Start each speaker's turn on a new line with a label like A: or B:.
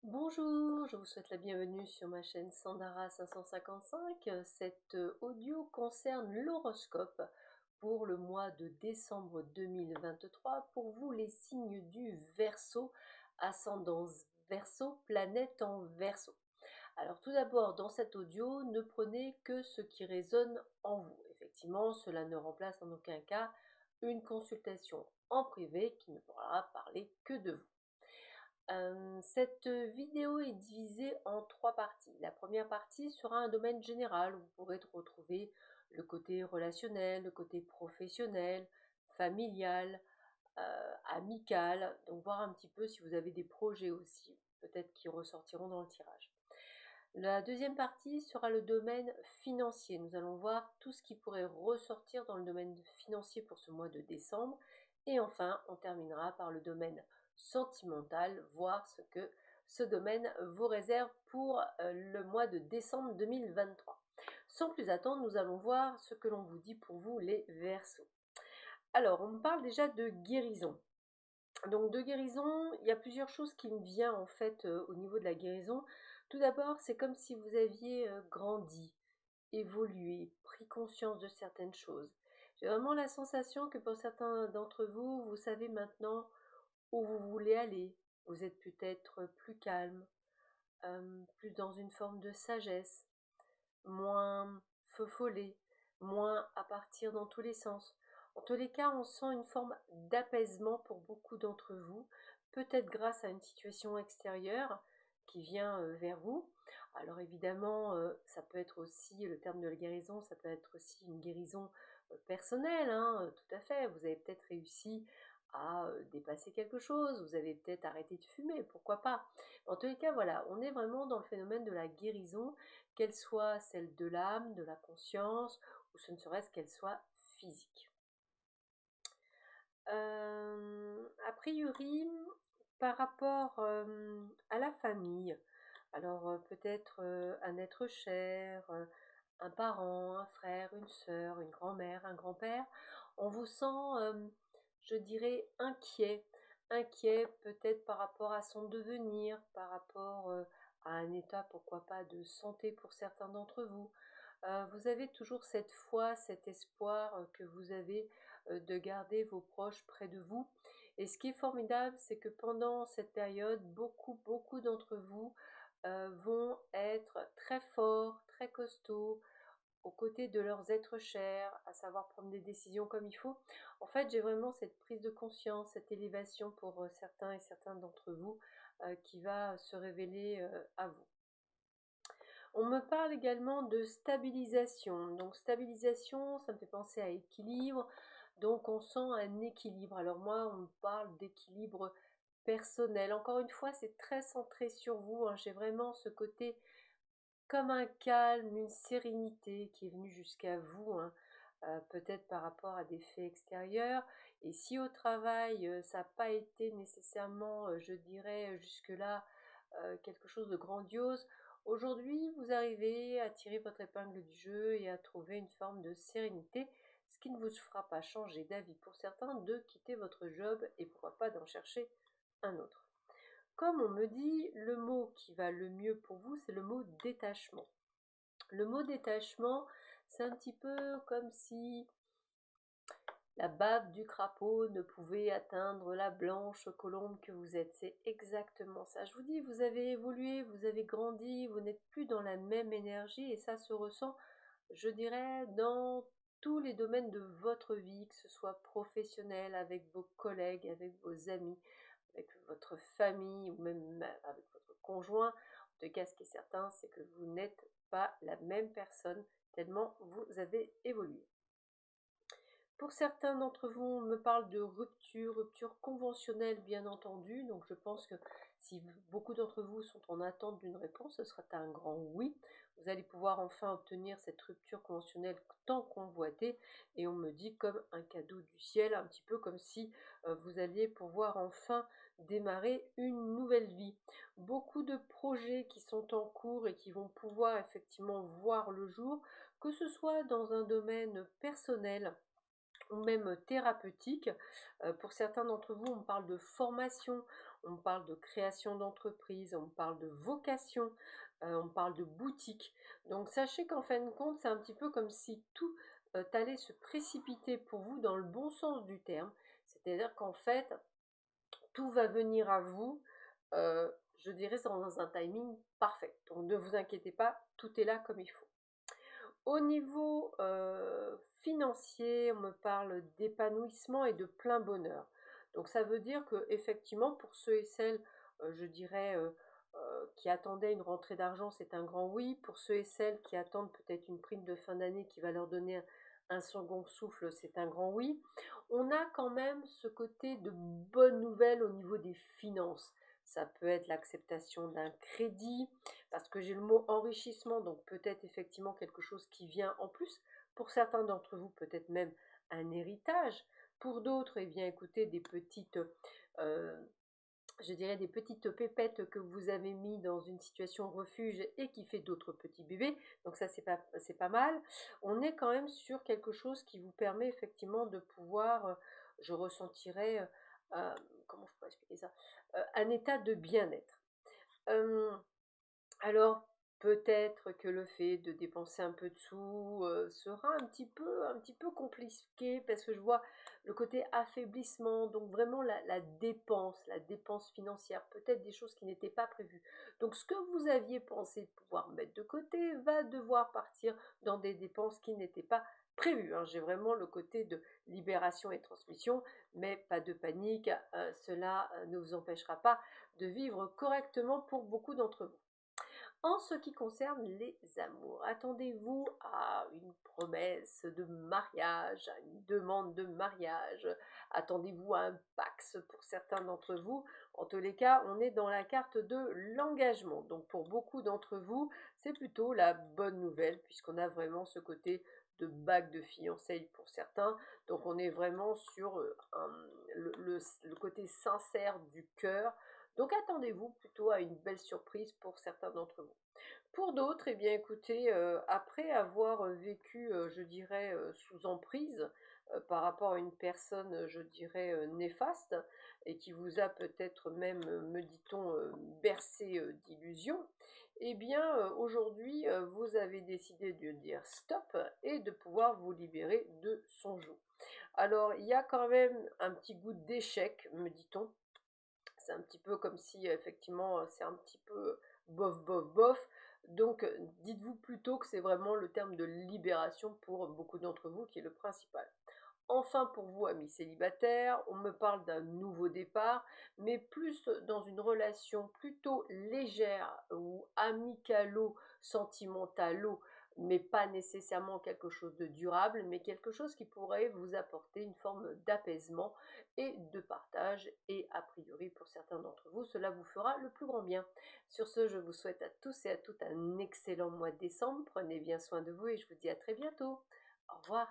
A: Bonjour, je vous souhaite la bienvenue sur ma chaîne Sandara 555. Cet audio concerne l'horoscope pour le mois de décembre 2023. Pour vous, les signes du Verseau, ascendance Verseau, planète en Verseau. Alors tout d'abord, dans cet audio, ne prenez que ce qui résonne en vous. Effectivement, cela ne remplace en aucun cas une consultation en privé qui ne pourra parler que de vous. Cette vidéo est divisée en trois parties. La première partie sera un domaine général où vous pourrez retrouver le côté relationnel, le côté professionnel, familial, amical. Donc voir un petit peu si vous avez des projets aussi, peut-être qui ressortiront dans le tirage. La deuxième partie sera le domaine financier. Nous allons voir tout ce qui pourrait ressortir dans le domaine financier pour ce mois de décembre. Et enfin, on terminera par le domaine sentimental, voir ce que ce domaine vous réserve pour le mois de décembre 2023. Sans plus attendre, nous allons voir ce que l'on vous dit pour vous les Verseaux. Alors, on me parle déjà de guérison. Donc de guérison, il y a plusieurs choses qui me viennent en fait au niveau de la guérison. Tout d'abord, c'est comme si vous aviez grandi, évolué, pris conscience de certaines choses. J'ai vraiment la sensation que pour certains d'entre vous, vous savez maintenant où vous voulez aller. Vous êtes peut-être plus calme, plus dans une forme de sagesse, moins feu follet, moins à partir dans tous les sens. En tous les cas, on sent une forme d'apaisement pour beaucoup d'entre vous, peut-être grâce à une situation extérieure qui vient vers vous. Alors évidemment, ça peut être aussi, le terme de la guérison, ça peut être aussi une guérison personnelle, hein, tout à fait. Vous avez peut-être réussi à dépasser quelque chose, vous avez peut-être arrêté de fumer, pourquoi pas. En tous les cas, voilà, on est vraiment dans le phénomène de la guérison, qu'elle soit celle de l'âme, de la conscience, ou ce ne serait-ce qu'elle soit physique. A priori, par rapport à la famille, alors peut-être un être cher, un parent, un frère, une sœur, une grand-mère, un grand-père, on vous sent, je dirais, inquiet peut-être par rapport à son devenir, par rapport à un état, pourquoi pas, de santé pour certains d'entre vous. Vous avez toujours cette foi, cet espoir que vous avez de garder vos proches près de vous. Et ce qui est formidable, c'est que pendant cette période, beaucoup d'entre vous vont être très forts, très costauds, aux côtés de leurs êtres chers, à savoir prendre des décisions comme il faut. En fait, j'ai vraiment cette prise de conscience, cette élévation pour certains et certaines d'entre vous qui va se révéler à vous. On me parle également de stabilisation. Donc stabilisation, ça me fait penser à équilibre. Donc on sent un équilibre. Alors moi, on me parle d'équilibre personnel. Encore une fois, c'est très centré sur vous, hein. J'ai vraiment ce côté comme un calme, une sérénité qui est venue jusqu'à vous, hein. Peut-être par rapport à des faits extérieurs. Et si au travail, ça n'a pas été nécessairement, je dirais, jusque-là, quelque chose de grandiose, aujourd'hui, vous arrivez à tirer votre épingle du jeu et à trouver une forme de sérénité, ce qui ne vous fera pas changer d'avis pour certains de quitter votre job et pourquoi pas d'en chercher un autre. Comme on me dit, le mot qui va le mieux pour vous, c'est le mot détachement. Le mot détachement, c'est un petit peu comme si la bave du crapaud ne pouvait atteindre la blanche colombe que vous êtes. C'est exactement ça. Je vous dis, vous avez évolué, vous avez grandi, vous n'êtes plus dans la même énergie et ça se ressent, je dirais, dans tous les domaines de votre vie, que ce soit professionnel, avec vos collègues, avec vos amis, avec votre famille ou même avec votre conjoint. En tout cas, ce qui est certain, c'est que vous n'êtes pas la même personne tellement vous avez évolué. Pour certains d'entre vous, on me parle de rupture conventionnelle bien entendu, donc je pense que si beaucoup d'entre vous sont en attente d'une réponse, ce sera un grand oui. Vous allez pouvoir enfin obtenir cette rupture conventionnelle tant convoitée, et on me dit comme un cadeau du ciel, un petit peu comme si vous alliez pouvoir enfin démarrer une nouvelle vie. Beaucoup de projets qui sont en cours et qui vont pouvoir effectivement voir le jour, que ce soit dans un domaine personnel, ou même thérapeutique. Pour certains d'entre vous, on parle de formation, on me parle de création d'entreprise, on me parle de vocation, on me parle de boutique. Donc sachez qu'en fin de compte, c'est un petit peu comme si tout allait se précipiter pour vous dans le bon sens du terme. C'est-à-dire qu'en fait, tout va venir à vous, je dirais, dans un timing parfait. Donc ne vous inquiétez pas, tout est là comme il faut. Au niveau financier, on me parle d'épanouissement et de plein bonheur. Donc ça veut dire que effectivement, pour ceux et celles, je dirais, qui attendaient une rentrée d'argent, c'est un grand oui. Pour ceux et celles qui attendent peut-être une prime de fin d'année qui va leur donner un second souffle, c'est un grand oui. On a quand même ce côté de bonnes nouvelles au niveau des finances. Ça peut être l'acceptation d'un crédit, parce que j'ai le mot enrichissement, donc peut-être effectivement quelque chose qui vient en plus. Pour certains d'entre vous, peut-être même un héritage. Pour d'autres, eh bien, écoutez, des petites, euh, je dirais des petites pépettes que vous avez mis dans une situation refuge et qui fait d'autres petits bébés. Donc ça, c'est pas mal. On est quand même sur quelque chose qui vous permet effectivement de pouvoir, je ressentirais, euh, comment je pourrais expliquer ça, un état de bien-être. Euh, alors, peut-être que le fait de dépenser un peu de sous sera un petit peu compliqué parce que je vois le côté affaiblissement, donc vraiment la dépense financière, peut-être des choses qui n'étaient pas prévues. Donc, ce que vous aviez pensé pouvoir mettre de côté va devoir partir dans des dépenses qui n'étaient pas prévues, hein. J'ai vraiment le côté de libération et transmission, mais pas de panique, cela ne vous empêchera pas de vivre correctement pour beaucoup d'entre vous. En ce qui concerne les amours, attendez-vous à une promesse de mariage, à une demande de mariage, attendez-vous à un pax pour certains d'entre vous. En tous les cas, on est dans la carte de l'engagement. Donc pour beaucoup d'entre vous, c'est plutôt la bonne nouvelle puisqu'on a vraiment ce côté de bague de fiançailles pour certains. Donc on est vraiment sur le côté sincère du cœur. Donc attendez-vous plutôt à une belle surprise pour certains d'entre vous. Pour d'autres, eh bien écoutez, après avoir vécu, je dirais, sous emprise par rapport à une personne, je dirais, néfaste, et qui vous a peut-être même, me dit-on, bercé d'illusions, eh bien aujourd'hui, vous avez décidé de dire stop et de pouvoir vous libérer de son joug. Alors, il y a quand même un petit goût d'échec, me dit-on. C'est un petit peu comme si effectivement c'est un petit peu bof bof bof. Donc dites-vous plutôt que c'est vraiment le terme de libération pour beaucoup d'entre vous qui est le principal. Enfin, pour vous, amis célibataires, on me parle d'un nouveau départ, mais plus dans une relation plutôt légère ou amicalo-sentimentalo, mais pas nécessairement quelque chose de durable, mais quelque chose qui pourrait vous apporter une forme d'apaisement et de partage. Et a priori, pour certains d'entre vous, cela vous fera le plus grand bien. Sur ce, je vous souhaite à tous et à toutes un excellent mois de décembre. Prenez bien soin de vous et je vous dis à très bientôt. Au revoir.